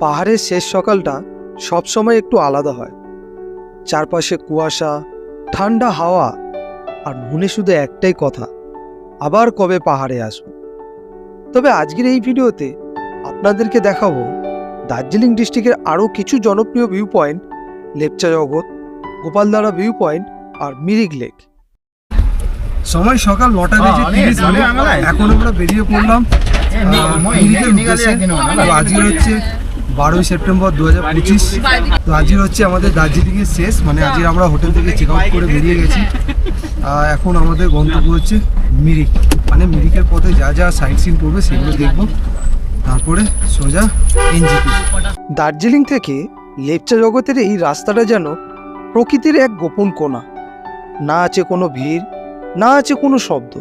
পাহাড়ের শেষ সকালটা সবসময় একটু আলাদা হয়। চারপাশে কুয়াশা, ঠান্ডা হাওয়া, আর মনে শুধু একটাই কথা, আবার কবে পাহাড়ে আসবো। তবে আজকের এই ভিডিওতে আপনাদেরকে দেখাবো দার্জিলিং ডিস্ট্রিক্টের আরও কিছু জনপ্রিয় ভিউ পয়েন্ট, লেপচা জগৎ, গোপালধারা ভিউ পয়েন্ট আর মিরিক লেক। সময় সকাল 9:30 হলো। এখন আমরা বেরিয়ে পড়লাম মিরিকের উদ্দেশ্যে। তো আজকে হচ্ছে 12ই সেপ্টেম্বর 2025। তো আজকে হচ্ছে আমাদের দার্জিলিংয়ের শেষ, মানে আজকে আমরা হোটেল থেকে চেক আউট করে বেরিয়ে গেছি। এখন আমাদের গন্তব্য হচ্ছে মিরিক, মানে মিরিকের পথে যা যা সাইট সিন করবে সেগুলো দেখবো, তারপরে সোজা এনজিপি। দার্জিলিং থেকে লেপচা জগতের এই রাস্তাটা যেন প্রকৃতির এক গোপন কোণা। না আছে কোনো ভিড়, না আছে কোনো শব্দ,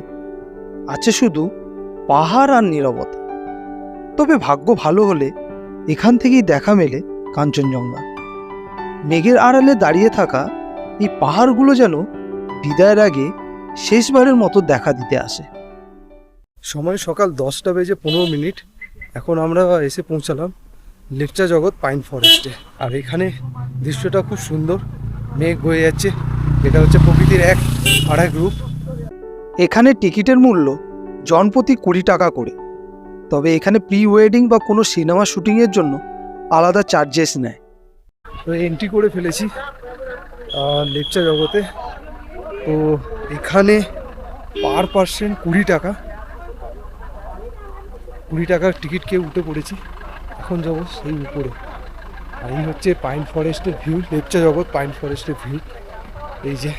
আছে শুধু পাহাড় আর নীরবতা। তবে ভাগ্য ভালো হলে এখান থেকেই দেখা মেলে কাঞ্চনজঙ্ঘা। মেঘের আড়ালে দাঁড়িয়ে থাকা এই পাহাড়গুলো যেন বিদায়ের আগে শেষবারের মতো দেখা দিতে আসে। সময় সকাল 10:15। এখন আমরা এসে পৌঁছালাম লেপচা জগৎ পাইন ফরেস্টে। আর এখানে দৃশ্যটা খুব সুন্দর, মেঘ বয়ে যাচ্ছে। এটা হচ্ছে প্রকৃতির এক আরেক রূপ। এখানে টিকিটের মূল্য জনপ্রতি 20 টাকা করে। তবে এখানে প্রি ওয়েডিং বা কোনো সিনেমা শুটিংয়ের জন্য আলাদা চার্জেস নেয়। তো এন্ট্রি করে ফেলেছি লেপচা জগতে। তো এখানে পার পার্সন 20 টাকা, 20 টাকার টিকিট কেউ উঠে পড়েছি। এখন যাবো সেই উপরে। আর এই হচ্ছে পাইন ফরেস্টের ভিউ, লেপচা জগৎ পাইন ফরেস্টের ভিউ। এই যে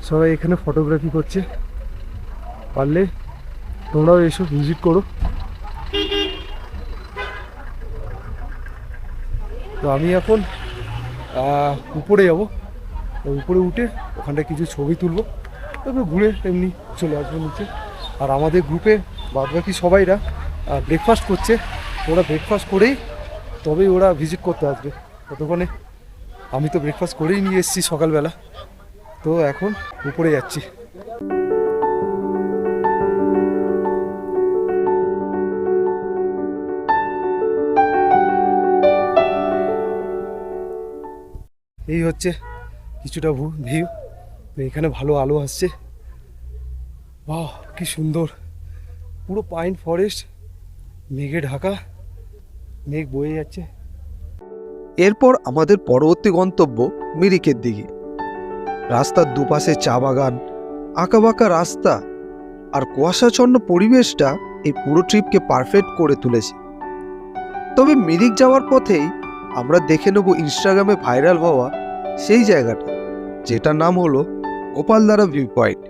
সবাই এখানে ফটোগ্রাফি করছে, পারলে তোমরাও এসো ভিজিট করো। তো আমি এখন উপরে যাব, উপরে উঠে ওখানটায় কিছু ছবি তুলবো, তারপর ঘুরে এমনি চলে আসবো নিচে। আর আমাদের গ্রুপে বাদবাকি সবাইরা ব্রেকফাস্ট করছে। ওরা ব্রেকফাস্ট করেই তবেই ওরা ভিজিট করতে আসবে। ততক্ষণে আমি তো ব্রেকফাস্ট করেই নিয়ে এসেছি সকালবেলা। তো এখন উপরে যাচ্ছি। এই হচ্ছে কিছুটা ভিউ। তো এখানে ভালো আলো আসছে। বাহ, কি সুন্দর! পুরো পাইন ফরেস্ট, মেঘে ঢাকা, মেঘ বয়ে যাচ্ছে। এরপর আমাদের পরবর্তী গন্তব্য মিরিকের দিকে। রাস্তার দুপাশে চা বাগান, আঁকাবাঁকা রাস্তা আর কুয়াশাচ্ছন্ন পরিবেশটা এই পুরো ট্রিপকে পারফেক্ট করে তুলেছে। তবে মিরিক যাওয়ার পথেই আমরা দেখে নেব ইনস্টাগ্রামে ভাইরাল হওয়া সেই জায়গাটা, যেটার নাম হলো গোপালধারা ভিউ পয়েন্ট।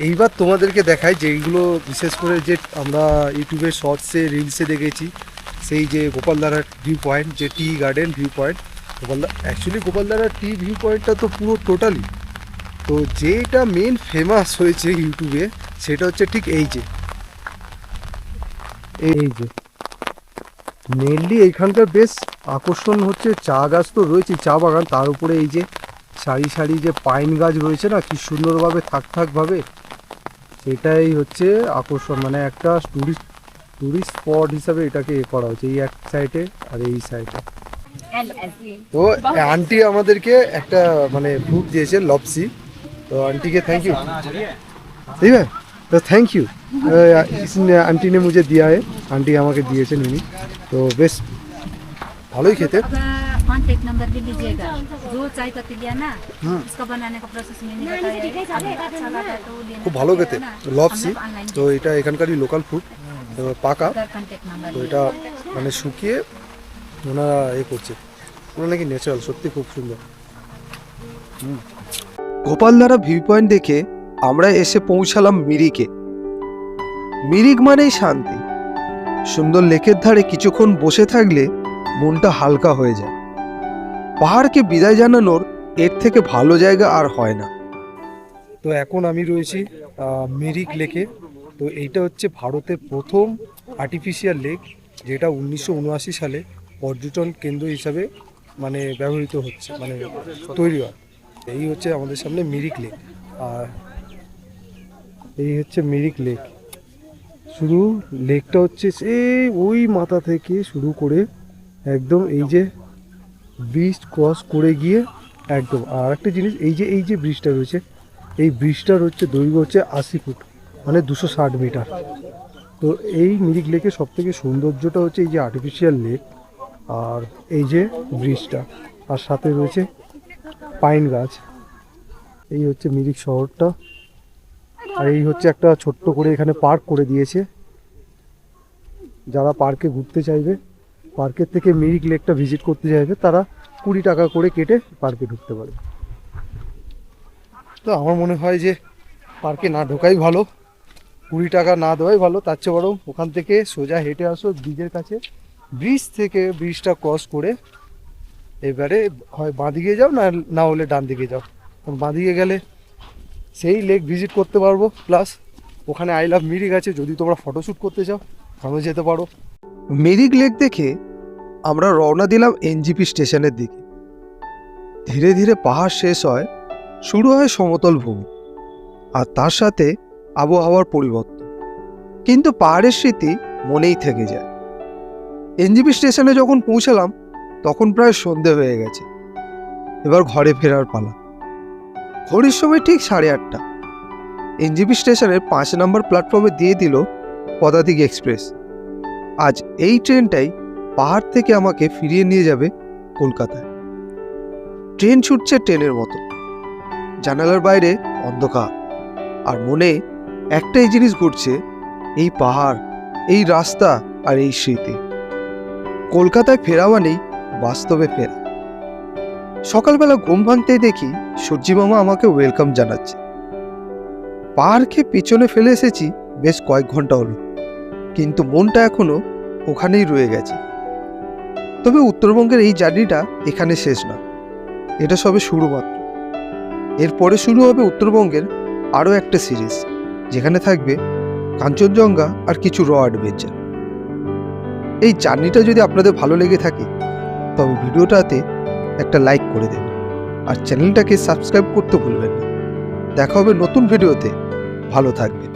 এইবার তোমাদেরকে দেখাই যেইগুলো বিশেষ করে যে আমরা ইউটিউবে শর্টসে রিলসে দেখেছি, সেই যে গোপালধারা ভিউ পয়েন্ট, যে tea garden view point. Actually Gopaldhara tea view পয়েন্টটা তো পুরো টোটালি, তো যেটা মেন ফেমাস হয়েছে ইউটিউবে সেটা হচ্ছে ঠিক এই যে মেনলি এইখানকার বেশ আকর্ষণ হচ্ছে চা গাছ তো রয়েছে, চা বাগান, তার উপরে এই যে সারি সারি যে পাইন গাছ রয়েছে না, কি সুন্দরভাবে থাকভাবে, সেটাই হচ্ছে আকর্ষণ। মানে একটা টুরিস্ট স্পট হিসাবে এটাকে করা হচ্ছে, এই এক সাইডে আর এই সাইডে। তো আন্টি আমাদেরকে একটা মানে ফ্রুট দিয়েছে, লপসি। তো আন্টি কে थैंक यू। ঠিক আছে, তো থ্যাংক ইউ। আন্টি ने मुझे दिया है, আন্টি আমাকে দিয়েছেন উনি। তো বেশ ভালোই খেতে। कॉन्टैक्ट नंबर भी लीजिएगा, जो चाय पत्ती लिया ना उसका बनाने का प्रोसेस मैंने बताया। अच्छा लगा तो लेना। খুব ভালো খেতে লপসি। তো এটা এখানকারই লোকাল ফুড, পাকা। তো এটা মানে শুকিয়ে ওনারা করছে, ওনারা নাকি ন্যাচারাল, সত্যি খুব সুন্দর। গোপালধারা ভিউ পয়েন্ট দেখে আমরা এসে পৌঁছালাম মিরিকে। মিরিক মানেই শান্তি। সুন্দর লেকের ধারে কিছুক্ষণ বসে থাকলে মনটা হালকা হয়ে যায়। পাহাড়কে বিদায় জানানোর এর থেকে ভালো জায়গা আর হয় না। তো এখন আমি রয়েছি মিরিক লেকে। তো এইটা হচ্ছে ভারতের প্রথম আর্টিফিশিয়াল লেক, যেটা 1979 সালে পর্যটন কেন্দ্র হিসাবে মানে ব্যবহৃত হচ্ছে, মানে তৈরি হয়। এই হচ্ছে আমাদের সামনে মিরিক লেক। আর এই হচ্ছে মিরিক লেক। শুধু লেকটা হচ্ছে সেই ওই মাথা থেকে শুরু করে একদম এই যে ব্রিজ ক্রস করে গিয়ে একদম। আর একটা জিনিস, এই যে ব্রিজটা রয়েছে, এই ব্রিজটার হচ্ছে দৈর্ঘ্য হচ্ছে 80 ফুট, মানে 260 মিটার। তো এই মিরিক লেকের সব থেকে সৌন্দর্যটা হচ্ছে এই যে আর্টিফিশিয়াল লেক আর এই যে ব্রিজটা, আর সাথে রয়েছে পাইন গাছ। এই হচ্ছে মিরিক শহরটা। আর এই হচ্ছে একটা ছোট্ট করে এখানে পার্ক করে দিয়েছে। যারা পার্কে ঘুরতে চাইবে, পার্কের থেকে মিরিক লেকটা ভিজিট করতে চাইবে, তারা 20 টাকা করে কেটে পার্কে ঢুকতে পারে। তো আমার মনে হয় যে পার্কে না ঢোকাই ভালো, 20 টাকা না দেওয়াই ভালো। তার চেয়ে বরং ওখান থেকে সোজা হেঁটে আসো ব্রিজের কাছে, ব্রিজ থেকে ব্রিজটা ক্রস করে এবারে হয় বাঁ দিকে যাও, না হলে ডান দিকে যাও। কারণ বাঁ দিকে গেলে সেই লেক ভিজিট করতে পারবো, প্লাস ওখানে আই লাভ মিরিক আছে, যদি তোমরা ফটোশ্যুট করতে চাও ওখানেও যেতে পারো। মিরিক লেক দেখে আমরা রওনা দিলাম এনজিপি স্টেশনের দিকে। ধীরে ধীরে পাহাড় শেষ হয়, শুরু হয় সমতল ভূমি, আর তার সাথে আবহাওয়ার পরিবর্তন। কিন্তু পাহাড়ের স্মৃতি মনেই থেকে যায়। এনজিপি স্টেশনে যখন পৌঁছালাম তখন প্রায় সন্ধে হয়ে গেছে। এবার ঘরে ফেরার পালা। ঘড়ির সময় ঠিক 8:30। এনজিপি স্টেশনের 5 নম্বর প্ল্যাটফর্মে দিয়ে দিল পদাতিক এক্সপ্রেস। আজ এই ট্রেনটাই পাহাড় থেকে আমাকে ফিরিয়ে নিয়ে যাবে কলকাতায়। ট্রেন ছুটছে ট্রেনের মতো, জানালার বাইরে অন্ধকার, আর মনে একটাই জিনিস ঘুরছে, এই পাহাড়, এই রাস্তা আর এই স্মৃতি। কলকাতায় ফেরা মানেই বাস্তবে ফেরা। সকালবেলা ঘুম ভাঙতেই দেখি সূর্যি মামা আমাকে ওয়েলকাম জানাচ্ছে। পাহাড়কে পিছনে ফেলে এসেছি বেশ কয়েক ঘন্টা হলো, কিন্তু মনটা এখনো ওখানেই রয়ে গেছে। তবে উত্তরবঙ্গের এই জার্নিটা এখানে শেষ না, এটা সবে শুরু মাত্র। এরপরে শুরু হবে উত্তরবঙ্গের আরও একটা সিরিজ, যেখানে থাকবে কাঞ্চনজঙ্ঘা আর কিছু র অ্যাডভেঞ্চার। এই জার্নিটা যদি আপনাদের ভালো লেগে থাকে তবে ভিডিওটাতে একটা লাইক করে দেবেন, আর চ্যানেলটাকে সাবস্ক্রাইব করতে ভুলবেন না। দেখা হবে নতুন ভিডিওতে। ভালো থাকবেন।